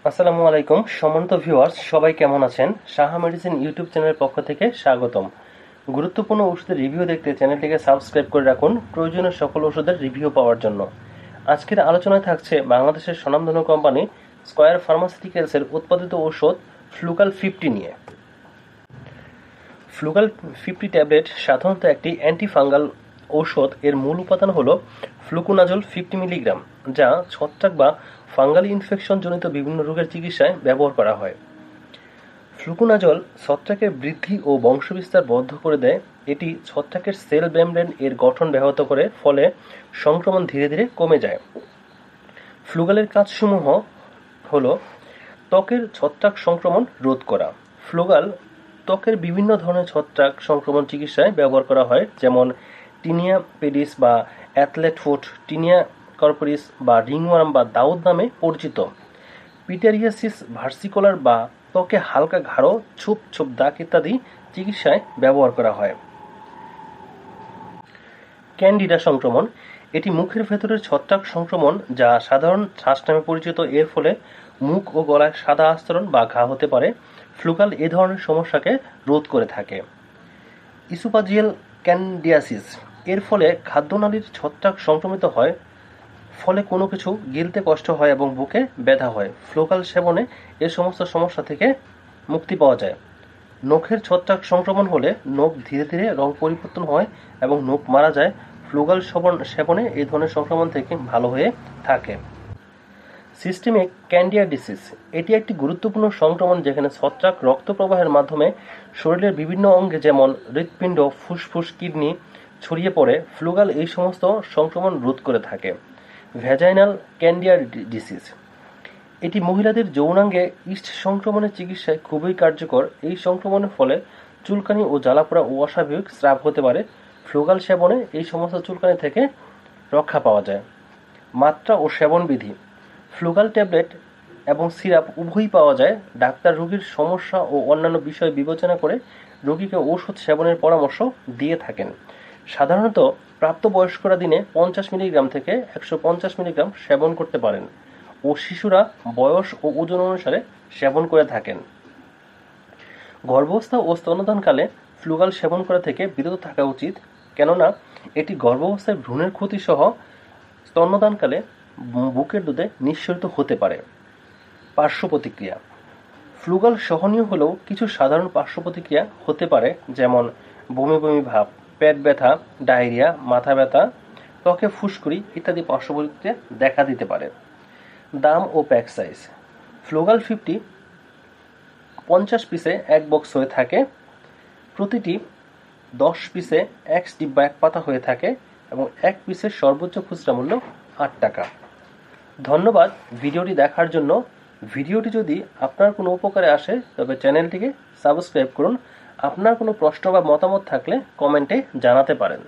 আসসালামু আলাইকুম সম্মানিত ভিউয়ার্স, সবাই কেমন আছেন? সাহা মেডিসিন ইউটিউব চ্যানেলের পক্ষ থেকে স্বাগতম। গুরুত্বপূর্ণ ওষুধের রিভিউ দেখতে চ্যানেলটিকে সাবস্ক্রাইব করে রাখুন প্রয়োজনীয় সকল ওষুধের রিভিউ পাওয়ার জন্য। আজকের আলোচনায় থাকছে বাংলাদেশের স্বনামধন্য কোম্পানি স্কয়ার ফার্মাসিউটিক্যালসের উৎপাদিত ঔষধ ফ্লুগাল 50 নিয়ে। ফ্লুগাল 50 ট্যাবলেট সাধারণত একটি অ্যান্টিফাঙ্গাল ঔষধ। এর মূল উপাদান হল ফ্লুকোনাজল 50 মিলিগ্রাম, যা ছত্রাক বা ফাঙ্গালি ইনফেকশন জনিত বিভিন্ন রোগের চিকিৎসায় ব্যবহার করা হয়। ফ্লুকোনাজল ছত্রাকের বৃদ্ধি ও বংশবিস্তার বন্ধ করে দেয়। এটি ছত্রাকের সেল মেমব্রেন এর গঠন ব্যাহত করে, ফলে সংক্রমণ ধীরে ধীরে কমে যায়। ফ্লুগালের কাজসমূহ হল ত্বকের ছত্রাক সংক্রমণ রোধ করা। ফ্লুগাল ত্বকের বিভিন্ন ধরনের ছত্রাক সংক্রমণ চিকিৎসায় ব্যবহার করা হয়, যেমন টিনিয়া পেডিস বা অ্যাথলেট ফুট, টিনিয়া কর্পোরিস বা রিংওয়ার্ম বা দাউদ নামে পরিচিত, পিটারিয়াসিস ভার্সিকুলার বা ত্বকে হালকা গাঢ় ছোপ ছোপ দাগ ইত্যাদি চিকিৎসায় ব্যবহার করা হয়। ক্যান্ডিডা সংক্রমণ, এটি মুখের ভেতরের ছত্রাক সংক্রমণ যা সাধারণ শ্বাস নামে পরিচিত। এর ফলে মুখ ও গলায় সাদা আস্তরণ বা ঘা হতে পারে। ফ্লুগাল এ ধরনের সমস্যাকে রোধ করে থাকে। ইসোফাজিয়াল ক্যান্ডিডিয়াসিস, এর ফলে খাদ্যনালীর ছত্রাক সংক্রমিত হয়, ফলে কোনো কিছু গিলতে কষ্ট হয় এবং বুকে ব্যথা হয়। ফ্লুগাল সেবনে এ সমস্ত সমস্যা থেকে মুক্তি পাওয়া যায়। নখের ছত্রাক সংক্রমণ হলে নখ ধীরে ধীরে রং পরিবর্তন হয় এবং নখ মারা যায়। ফ্লুগাল সেবনে এই ধরনের সংক্রমণ থেকে ভালো হয়ে থাকে। সিস্টেমিক ক্যান্ডিডিয়াসিস, এটি একটি গুরুত্বপূর্ণ সংক্রমণ যেখানে ছত্রাক রক্ত প্রবাহের মাধ্যমে শরীরের বিভিন্ন অঙ্গে যেমন হৃৎপিণ্ড, ফুসফুস, কিডনি ছড়িয়ে পড়ে। ফ্লুগাল এই সমস্ত সংক্রমণ রোধ করে থাকে। ভ্যাজাইনাল ক্যান্ডিডিয়াসিস, এটি মহিলাদের যৌনাঙ্গে ইস্ট সংক্রমণের চিকিৎসায় খুবই কার্যকর। এই সংক্রমণের ফলে চুলকানি ও জ্বালাপোড়া ও অস্বাভাবিক স্রাব হতে পারে। ফ্লুগাল সেবনে এই সমস্ত চুলকানি থেকে রক্ষা পাওয়া যায়। মাত্রা ও সেবন বিধি, ফ্লুগাল ট্যাবলেট এবং সিরাপ উভয়ই পাওয়া যায়। ডাক্তার রোগীর সমস্যা ও অন্যান্য বিষয় বিবেচনা করে রোগীকে ঔষধ সেবনের পরামর্শ দিয়ে থাকেন। সাধারণত প্রাপ্তবয়স্করা দিনে 50 মিলিগ্রাম থেকে 150 মিলিগ্রাম সেবন করতে পারেন ও শিশুরা বয়স ও ওজন অনুসারে সেবন করে থাকেন। গর্ভাবস্থা ও স্তন্যদানকালে ফ্লুগাল সেবন করা থেকে বিরত থাকা উচিত, কেননা এটি গর্ভাবস্থায় ভ্রূণের ক্ষতি সহ স্তন্যদানকালে বুকের দুধে নিঃসরিত হতে পারে। পার্শ্ব প্রতিক্রিয়া, ফ্লুগাল সহনীয় হলেও কিছু সাধারণ পার্শ্ব প্রতিক্রিয়া হতে পারে, যেমন বমি বমি ভাব, পেট ব্যথা, ডায়রিয়া, মাথা ব্যথা, ত্বকে ফুসকুড়ি ইত্যাদি পার্শ্ব প্রতিক্রিয়া দেখা দিতে পারে। দাম ও প্যাক সাইজ, ফ্লুগাল 50 50 পিসে এক বক্স হয়ে থাকে। প্রতিটি 10 পিসে এক স্টিপ বা এক পাতা হয়ে থাকে এবং এক পিসের সর্বোচ্চ খুচরা মূল্য 8 টাকা। ধন্যবাদ ভিডিওটি দেখার জন্য। ভিডিওটি যদি আপনার কোনো উপকারে আসে তবে চ্যানেলটিকে সাবস্ক্রাইব করুন। আপনার কোনো প্রশ্ন বা মতামত থাকলে কমেন্টে জানাতে পারেন।